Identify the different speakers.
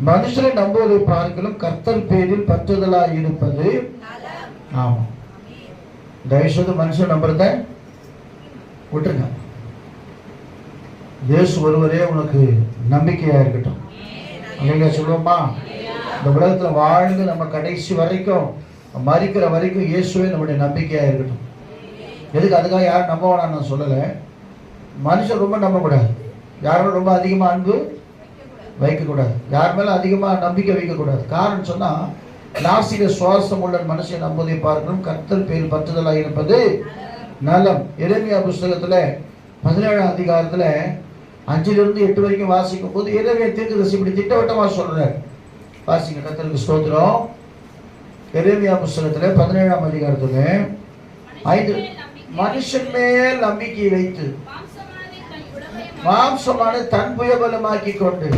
Speaker 1: மனுஷரை நம்புவதை பார்க்கலும் கர்த்தர் பேரில் பற்றுதலாய் இருப்பது. ஆமா, தயவுசெய்து மனுஷன் நம்புறத விட்டுருங்க. இயேசு ஒருவரே உனக்கு நம்பிக்கையா இருக்கட்டும். இல்லைங்க சொல்லுவோமா? இந்த உலகத்துல வாழ்ந்து நம்ம கடைசி வரைக்கும் மறிக்கிற வரைக்கும் இயேசுவே நம்முடைய நம்பிக்கையா இருக்கட்டும். எதுக்கு? அதுக்காக யாரும் நம்ப வேணாம் நான் சொல்லலை. மனுஷன் ரொம்ப நம்பக்கூடாது, யாரும் ரொம்ப அதிகமாக அன்பு வைக்கக்கூடாது, யார் மேலே அதிகமாக நம்பிக்கை வைக்கக்கூடாது. காரணம் சொன்னால், நாசிக சுவாசம் உள்ள மனுஷன் நம்புவதை பார்க்கணும் கர்த்தர் பேரில் பற்றுதலாக இருப்பது நலம். எரேமியா புஸ்தகத்தில் 17ஆம் அதிகாரத்தில் 5-8 வரைக்கும் வாசிக்கும் போது எரேமியா தீர்க்கதரிசி இப்படி திட்டவட்டமாக சொல்றார். வாசிங்க, கர்த்தருக்கு ஸ்தோத்திரம். எரேமியா புஸ்தகத்தில் 17ஆம் அதிகாரத்தில் 5, மனுஷன் மேல் நம்பிக்கை வைத்து மாம்சமான தன் புயபலமாக்கி கொண்டு